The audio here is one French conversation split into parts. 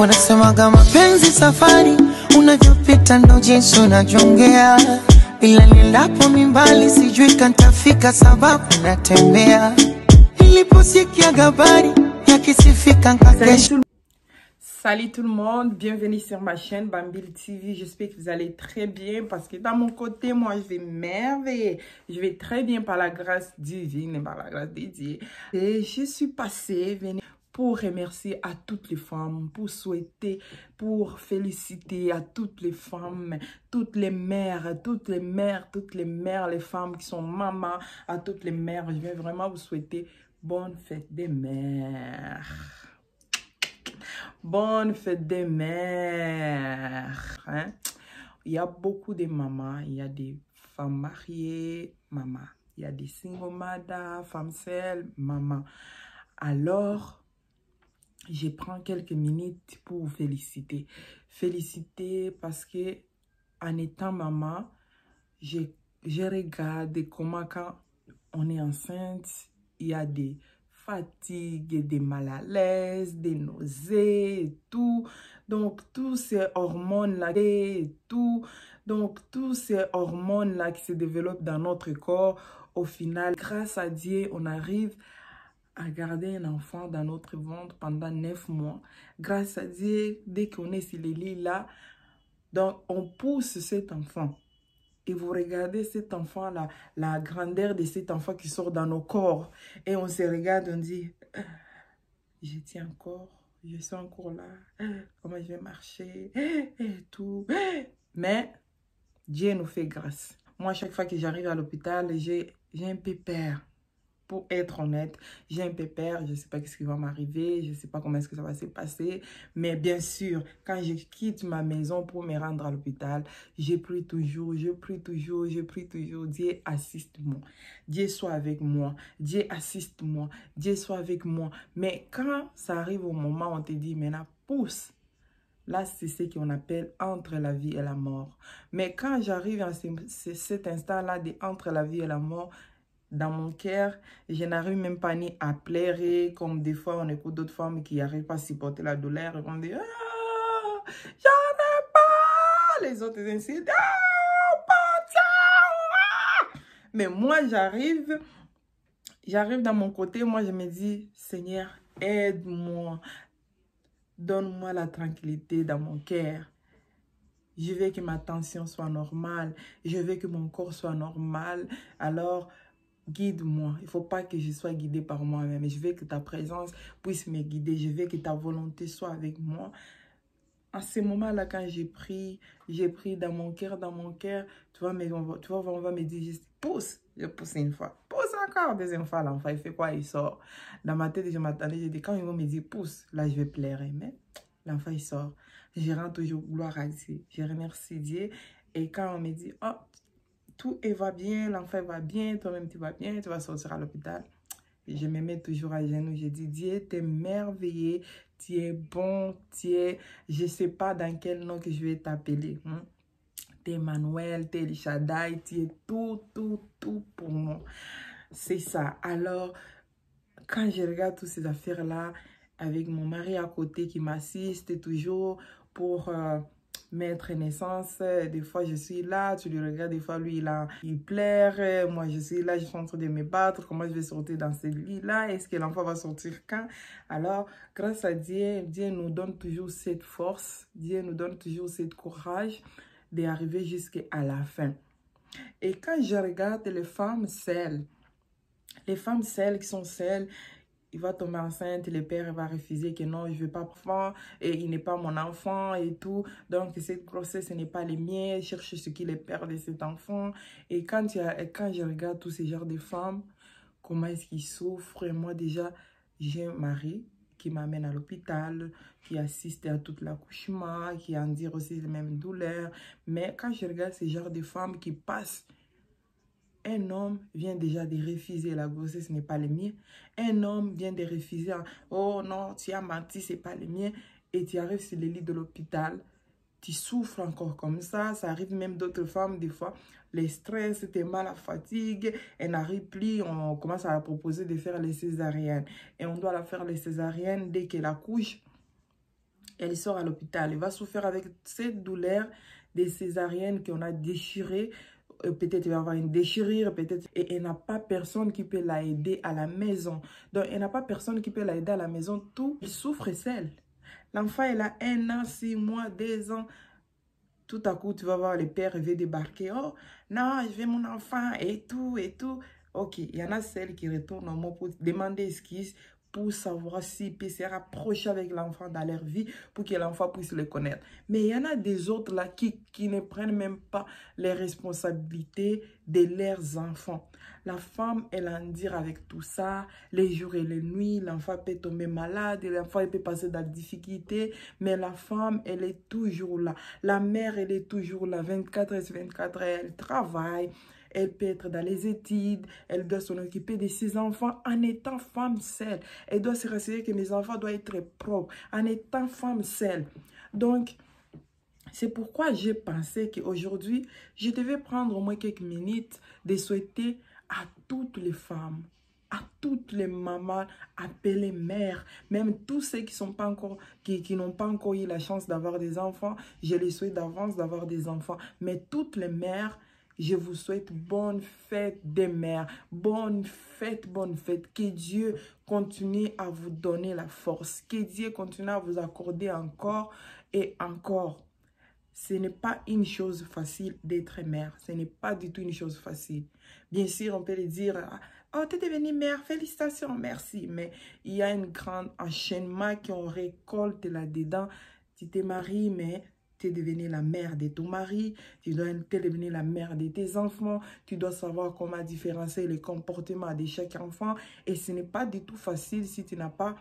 Wanasemaga mapenzi safari, unavyopita ndo jinsi unajongea. Ila nilapo mimbali sijui kantafika sababu natembea. Niliposikia habari yakisifika nkakesha. Salut tout le monde, bienvenue sur ma chaîne Bambil TV. J'espère que vous allez très bien parce que dans mon côté, moi, je vais merveiller. Je vais très bien par la grâce divine et par la grâce de Dieu. Et je suis passée, venue pour remercier à toutes les femmes, pour souhaiter, pour féliciter à toutes les femmes, toutes les mères, les femmes qui sont mamans, à toutes les mères. Je vais vraiment vous souhaiter bonne fête des mères. Bonne fête des mères. Hein? Il y a beaucoup de mamans. Il y a des femmes mariées, maman. Il y a des single mothers, femmes seules, maman. Alors, je prends quelques minutes pour vous féliciter. Féliciter parce que en étant maman, je regarde comment quand on est enceinte, il y a des fatigue, des mal à l'aise, des nausées et tout. Donc, tous ces hormones-là et tout. Donc, tous ces hormones-là qui se développent dans notre corps, au final, grâce à Dieu, on arrive à garder un enfant dans notre ventre pendant 9 mois. Grâce à Dieu, dès qu'on est sur les lits-là, donc on pousse cet enfant. Et vous regardez cet enfant, la grandeur de cet enfant qui sort dans nos corps. Et on se regarde, on dit, je tiens encore, je suis encore là, comment je vais marcher, et tout. Mais Dieu nous fait grâce. Moi, chaque fois que j'arrive à l'hôpital, j'ai un peu peur. Pour être honnête, j'ai un peu peur, je ne sais pas ce qui va m'arriver, je ne sais pas comment est-ce que ça va se passer. Mais bien sûr, quand je quitte ma maison pour me rendre à l'hôpital, je prie toujours, Dieu assiste-moi. Dieu soit avec moi, Dieu assiste-moi, Dieu soit avec moi. Mais quand ça arrive au moment où on te dit, maintenant, pousse. Là, c'est ce qu'on appelle entre la vie et la mort. Mais quand j'arrive à cet instant-là entre la vie et la mort, dans mon cœur, je n'arrive même pas ni à pleurer, comme des fois on écoute d'autres femmes qui n'arrivent pas à supporter la douleur et on dit « Ah, j'en ai pas !» Les autres incitent « Ah, pas, mais moi, j'arrive dans mon côté, moi je me dis « Seigneur, aide-moi, donne-moi la tranquillité dans mon cœur. » Je veux que ma tension soit normale, je veux que mon corps soit normal, alors guide-moi. Il ne faut pas que je sois guidée par moi-même. Je veux que ta présence puisse me guider. Je veux que ta volonté soit avec moi. En ce moment-là, quand j'ai pris dans mon cœur. Tu vois, on va me dire juste pousse. Je pousse une fois. Pousse encore. Deuxième fois, l'enfant, il fait quoi? Il sort. Dans ma tête, je m'attendais. J'ai dit, quand ils vont me dire pousse, là, je vais pleurer. Mais l'enfant, il sort. Je rends toujours gloire à Dieu. Je remercie Dieu. Et quand on me dit, oh, tout va bien, l'enfant va bien, toi-même tu vas bien, tu vas sortir à l'hôpital. Je me mets toujours à genoux, je dis, Dieu, tu es merveilleux, tu es bon, je ne sais pas dans quel nom que je vais t'appeler. Hein? Tu es Emmanuel, tu es El Shaddai, tu es tout pour moi. C'est ça. Alors, quand je regarde toutes ces affaires-là, avec mon mari à côté qui m'assiste toujours pour mettre naissance, des fois je suis là, tu le regardes, des fois lui il pleure, moi je suis là, je suis en train de me battre, comment je vais sortir dans ce lit-là, est-ce que l'enfant va sortir quand? Alors, grâce à Dieu, Dieu nous donne toujours cette force, Dieu nous donne toujours cette courage d'arriver jusqu'à la fin. Et quand je regarde les femmes seules qui sont seules, il va tomber enceinte, le père va refuser que non, je ne veux pas enfant, et il n'est pas mon enfant et tout. Donc, cette grossesse, ce n'est pas les miens. Cherche ce qui est le père de cet enfant. Et quand je regarde tous ces genres de femmes, comment est-ce qu'ils souffrent? Et moi, déjà, j'ai un mari qui m'amène à l'hôpital, qui assiste à tout l'accouchement, qui endure aussi les mêmes douleurs. Mais quand je regarde ces genres de femmes qui passent, un homme vient déjà de refuser la grossesse, ce n'est pas le mien. Un homme vient de refuser, oh non, tu as menti, ce n'est pas le mien. Et tu arrives sur le lit de l'hôpital, tu souffres encore comme ça. Ça arrive même d'autres femmes, des fois, le stress, tu es mal à fatigue, elle n'arrive plus, on commence à proposer de faire les césariennes. Et on doit la faire les césariennes dès qu'elle accouche. Elle sort à l'hôpital. Elle va souffrir avec cette douleur des césariennes qu'on a déchirées. Peut-être il va avoir une déchirure, peut-être. Et elle n'a pas personne qui peut l'aider à la maison. Donc, elle n'a pas personne qui peut l'aider à la maison. Tout, elle souffre seule. L'enfant, elle a 1 an, 6 mois, 2 ans. Tout à coup, tu vas voir le père, il veut débarquer. Oh, non, je veux mon enfant et tout, et tout. Ok, il y en a celles qui retournent au mot pour demander excuse, pour savoir s'ils peuvent se rapprocher avec l'enfant dans leur vie pour que l'enfant puisse le connaître. Mais il y en a des autres là qui ne prennent même pas les responsabilités de leurs enfants. La femme, elle en dire avec tout ça, les jours et les nuits, l'enfant peut tomber malade, l'enfant peut passer dans la difficulté, mais la femme, elle est toujours là. La mère, elle est toujours là, 24h/24, elle travaille. Elle peut être dans les études, elle doit s'en occuper de ses enfants en étant femme seule. Elle doit se rassurer que mes enfants doivent être propres en étant femme seule. Donc, c'est pourquoi j'ai pensé qu'aujourd'hui, je devais prendre au moins quelques minutes de souhaiter à toutes les femmes, à toutes les mamans appelées mères, même tous ceux qui n'ont pas encore eu la chance d'avoir des enfants, je les souhaite d'avance d'avoir des enfants. Mais toutes les mères, je vous souhaite bonne fête des mères, bonne fête, bonne fête. Que Dieu continue à vous donner la force, que Dieu continue à vous accorder encore et encore. Ce n'est pas une chose facile d'être mère, ce n'est pas du tout une chose facile. Bien sûr, on peut le dire, oh, tu es devenue mère, félicitations, merci. Mais il y a un grand enchaînement qu'on récolte là-dedans. Tu te maries, mais tu es devenue la mère de ton mari, tu dois devenir la mère de tes enfants, tu dois savoir comment différencier les comportements de chaque enfant. Et ce n'est pas du tout facile si tu n'as pas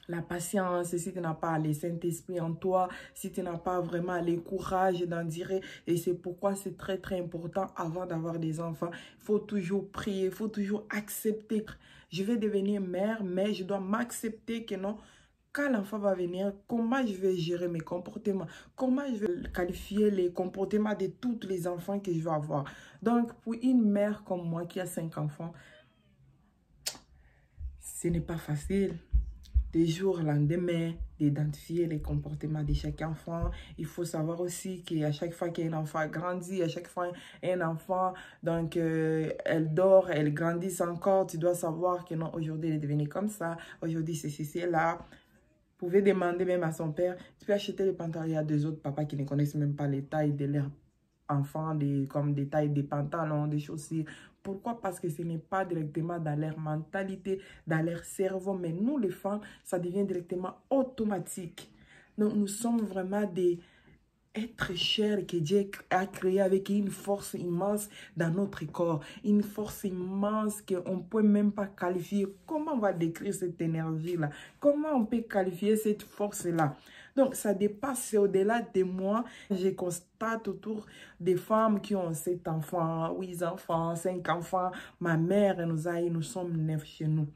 la patience, si tu n'as pas le Saint-Esprit en toi, si tu n'as pas vraiment le courage d'en dire. Et c'est pourquoi c'est très, très important avant d'avoir des enfants. Il faut toujours prier, il faut toujours accepter. Je vais devenir mère, mais je dois m'accepter que non. Quand l'enfant va venir, comment je vais gérer mes comportements? Comment je vais qualifier les comportements de tous les enfants que je vais avoir? Donc, pour une mère comme moi qui a 5 enfants, ce n'est pas facile. Des jours au lendemain, d'identifier les comportements de chaque enfant. Il faut savoir aussi qu'à chaque fois qu'un enfant grandit, à chaque fois un enfant, donc elle dort, elle grandit encore, tu dois savoir que non, aujourd'hui elle est devenue comme ça, aujourd'hui c'est ceci, c'est là. Vous pouvez demander même à son père, tu peux acheter les pantalons. Il y a des autres papas qui ne connaissent même pas les tailles de leurs enfants, comme des tailles des pantalons, des chaussures. Pourquoi? Parce que ce n'est pas directement dans leur mentalité, dans leur cerveau. Mais nous, les femmes, ça devient directement automatique. Donc, nous sommes vraiment des êtres chers que Dieu a créés avec une force immense dans notre corps. Une force immense qu'on ne peut même pas qualifier. Comment on va décrire cette énergie-là? Comment on peut qualifier cette force-là? Donc, ça dépasse, c'est au-delà de moi. Je constate autour des femmes qui ont 7 enfants, 8 enfants, 5 enfants. Ma mère nous a eu, nous sommes 9 chez nous.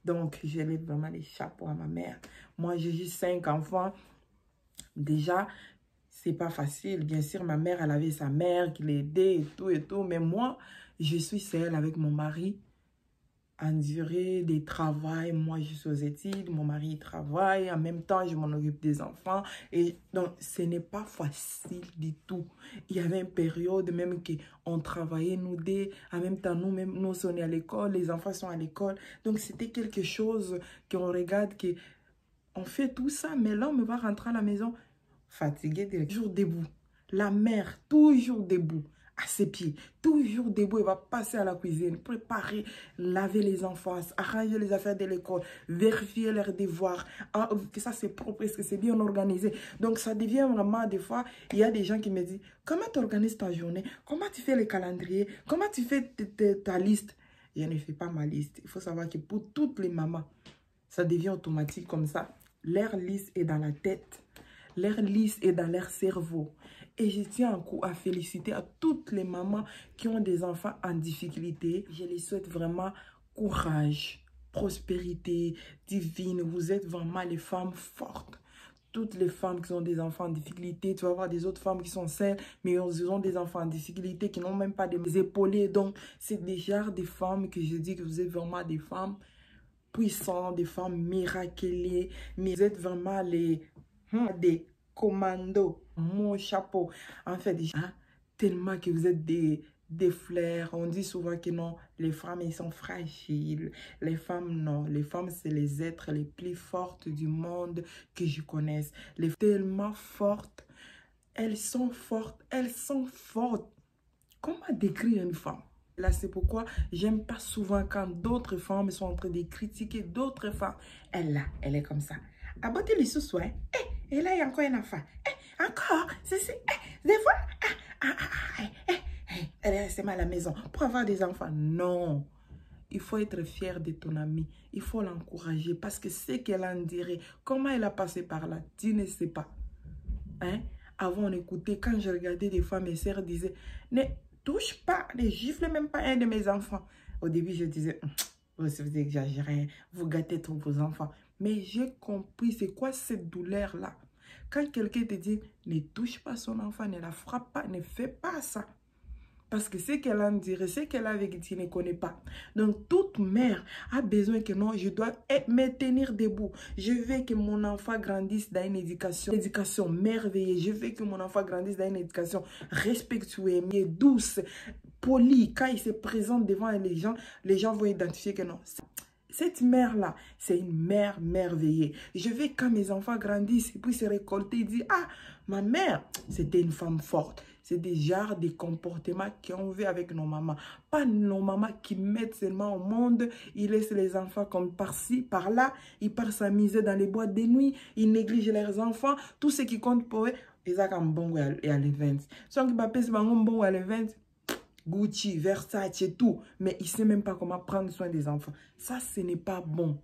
Donc, je lève vraiment les chapeaux à ma mère. Moi, j'ai juste 5 enfants. Déjà, c'est pas facile. Bien sûr, ma mère, elle avait sa mère qui l'aidait et tout. Mais moi, je suis seule avec mon mari. Endurer des travails. Moi, je suis aux études. Mon mari travaille. En même temps, je m'en occupe des enfants. Et donc, ce n'est pas facile du tout. Il y avait une période même qu'on travaillait, nous deux. En même temps, nous-mêmes, nous sommes à l'école. Les enfants sont à l'école. Donc, c'était quelque chose qu'on regarde, on fait tout ça. Mais l'homme va rentrer à la maison fatigué, toujours debout. La mère, toujours debout, à ses pieds, toujours debout. Elle va passer à la cuisine, préparer, laver les enfants, arranger les affaires de l'école, vérifier leurs devoirs, que ça c'est propre, est-ce que c'est bien organisé. Donc ça devient vraiment, des fois, il y a des gens qui me disent, comment tu organises ta journée? Comment tu fais le calendrier? Comment tu fais ta liste? Je ne fais pas ma liste. Il faut savoir que pour toutes les mamans, ça devient automatique comme ça. Leur liste est dans la tête. Leur liste est dans leur cerveau. Et je tiens à féliciter à toutes les mamans qui ont des enfants en difficulté. Je les souhaite vraiment courage, prospérité divine. Vous êtes vraiment les femmes fortes. Toutes les femmes qui ont des enfants en difficulté, tu vas voir des autres femmes qui sont seules, mais ils ont des enfants en difficulté, qui n'ont même pas des épaulés. Donc, c'est déjà des femmes que je dis que vous êtes vraiment des femmes puissantes, des femmes miraculeuses. Mais vous êtes vraiment les Des commandos, mon chapeau. En fait, tellement que vous êtes des fleurs. On dit souvent que non, les femmes, elles sont fragiles. Les femmes, non. Les femmes, c'est les êtres les plus fortes du monde que je connaisse. Les femmes tellement fortes. Elles sont fortes. Elles sont fortes. Comment décrire une femme? Là, c'est pourquoi j'aime pas souvent quand d'autres femmes sont en train de critiquer d'autres femmes. Elle, là, elle est comme ça. Aboter les sous, ouais. Et là, il y a encore une enfant. Encore, c'est des fois, elle est restée mal à la maison pour avoir des enfants. Non, il faut être fier de ton amie. Il faut l'encourager parce que ce qu'elle en dirait, comment elle a passé par là, tu ne sais pas. Hein? Avant, on écoutait, quand je regardais des fois, mes sœurs disaient, ne touche pas, ne gifle même pas un de mes enfants. Au début, je disais, vous exagérez, vous gâtez tous vos enfants. Mais j'ai compris, c'est quoi cette douleur-là? Quand quelqu'un te dit, ne touche pas son enfant, ne la frappe pas, ne fais pas ça. Parce que ce qu'elle en dirait, ce qu'elle a vécu, tu ne connais pas. Donc, toute mère a besoin que non, je dois me tenir debout. Je veux que mon enfant grandisse dans une éducation merveilleuse. Je veux que mon enfant grandisse dans une éducation respectueuse, douce, polie. Quand il se présente devant les gens vont identifier que non. Cette mère-là, c'est une mère merveilleuse. Je veux quand mes enfants grandissent et puis se récolter et dire, ah, ma mère, c'était une femme forte. C'est des genres de comportements qu'on veut avec nos mamans. Pas nos mamans qui mettent seulement au monde, ils laissent les enfants comme par-ci, par-là, ils partent s'amuser dans les boîtes de nuit, ils négligent leurs enfants. Tout ce qui compte pour eux, ils ont un bon et à l'event. Sans qu'ils passent un bon à l'event, Gucci, Versace et tout. Mais il ne sait même pas comment prendre soin des enfants. Ça, ce n'est pas bon.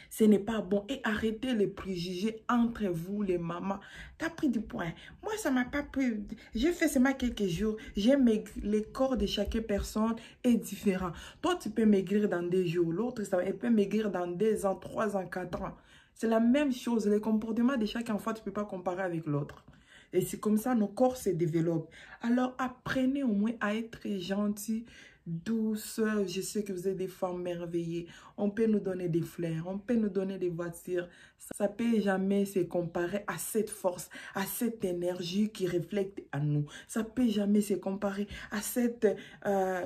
Ce n'est pas bon. Et arrêtez les préjugés entre vous, les mamans. Tu as pris du poids. Moi, ça ne m'a pas pris. J'ai fait seulement quelques jours. J'ai maigri. Le corps de chaque personne est différent. Toi, tu peux maigrir dans 2 jours. L'autre, elle peut maigrir dans 2 ans, 3 ans, 4 ans. C'est la même chose. Les comportements de chaque enfant, tu ne peux pas comparer avec l'autre. Et c'est comme ça nos corps se développent. Alors, apprenez au moins à être gentil, douce. Je sais que vous êtes des femmes merveilleuses. On peut nous donner des fleurs, on peut nous donner des voitures. Ça ne peut jamais se comparer à cette force, à cette énergie qui reflète à nous. Ça ne peut jamais se comparer à cette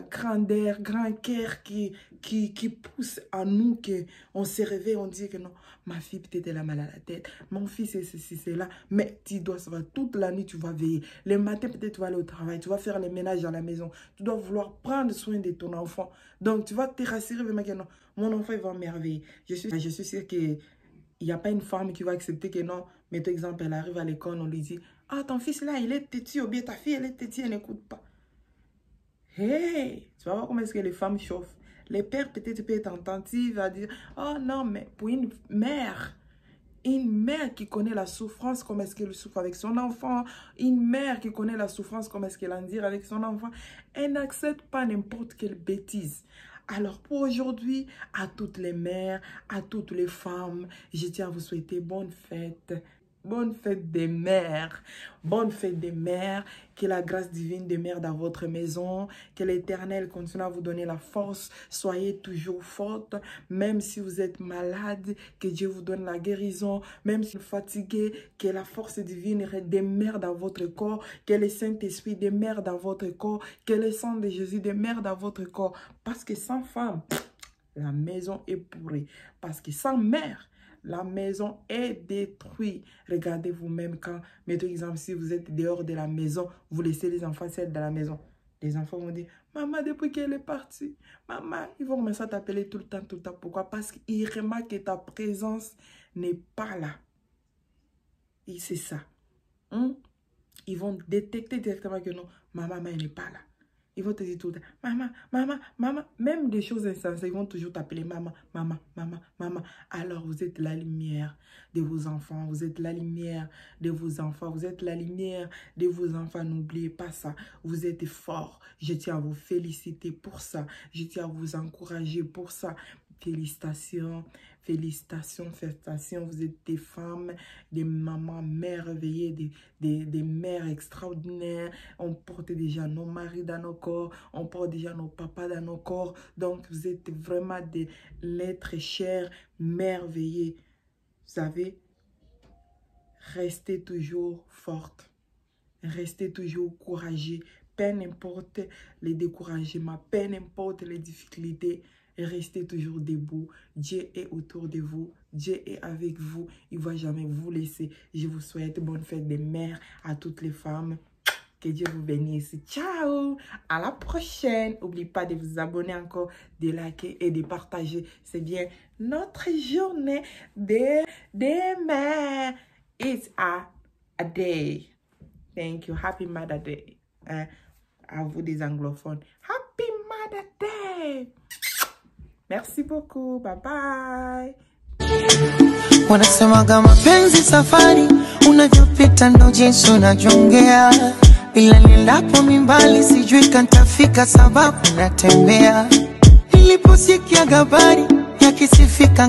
grandeur, grand cœur qui pousse à nous, qu'on se réveille, on dit que non, ma fille peut-être elle a mal à la tête, mon fils c'est ceci, c'est là, mais tu dois savoir, toute la nuit tu vas veiller. Le matin peut-être tu vas aller au travail, tu vas faire le ménage à la maison, tu dois vouloir prendre soin de ton enfant. Donc tu vas te rassurer, que non, mon enfant il va merveiller. Je suis sûre que il n'y a pas une femme qui va accepter que non, mais par exemple, elle arrive à l'école, on lui dit, ah, ton fils là, il est têtu, ou bien ta fille, elle est têtue, elle n'écoute pas. Hey, tu vas voir comment est-ce que les femmes chauffent. Les pères peut-être peuvent être attentifs à dire, oh non, mais pour une mère qui connaît la souffrance, comment est-ce qu'elle souffre avec son enfant, une mère qui connaît la souffrance, comment est-ce qu'elle en dit avec son enfant, elle n'accepte pas n'importe quelle bêtise. Alors pour aujourd'hui, à toutes les mères, à toutes les femmes, je tiens à vous souhaiter bonne fête. Bonne fête des mères. Bonne fête des mères. Que la grâce divine demeure dans votre maison. Que l'Éternel continue à vous donner la force. Soyez toujours forte. Même si vous êtes malade, que Dieu vous donne la guérison. Même si vous êtes fatigué, que la force divine demeure dans votre corps. Que le Saint-Esprit demeure dans votre corps. Que le sang de Jésus demeure dans votre corps. Parce que sans femme, la maison est pourrie. Parce que sans mère, la maison est détruite. Regardez vous-même quand, mettez exemple, si vous êtes dehors de la maison, vous laissez les enfants seuls dans la maison. Les enfants vont dire, maman, depuis qu'elle est partie, maman, ils vont commencer à t'appeler tout le temps. Pourquoi? Parce qu'ils remarquent que ta présence n'est pas là. Et c'est ça. Ils vont détecter directement que non, maman, elle n'est pas là. Ils vont te dire tout le temps, maman, maman, maman. Même des choses insensées, ils vont toujours t'appeler maman, maman, maman, maman. Alors vous êtes la lumière de vos enfants. Vous êtes la lumière de vos enfants. Vous êtes la lumière de vos enfants. N'oubliez pas ça. Vous êtes forts. Je tiens à vous féliciter pour ça. Je tiens à vous encourager pour ça. Félicitations, félicitations, félicitations. Vous êtes des femmes, des mamans merveilleuses, des mères extraordinaires. On porte déjà nos maris dans nos corps. On porte déjà nos papas dans nos corps. Donc, vous êtes vraiment des êtres chers, merveilleux. Vous savez, restez toujours forte. Restez toujours courageux. Peu importe les découragements, peu importe les difficultés, restez toujours debout. Dieu est autour de vous. Dieu est avec vous. Il ne va jamais vous laisser. Je vous souhaite bonne fête des mères à toutes les femmes. Que Dieu vous bénisse. Ciao. À la prochaine. N'oubliez pas de vous abonner encore, de liker et de partager. C'est bien notre journée des mères. It's a day. Thank you. Happy Mother Day. À vous des anglophones. Happy Mother Day. Merci beaucoup. Bye bye. Wanasemaga mapenzi safari, unavyopita ndo jinsi unajongea, ila nilapo mimbali sijui kantafika sababu natembea. Niliposikia habari yakisifika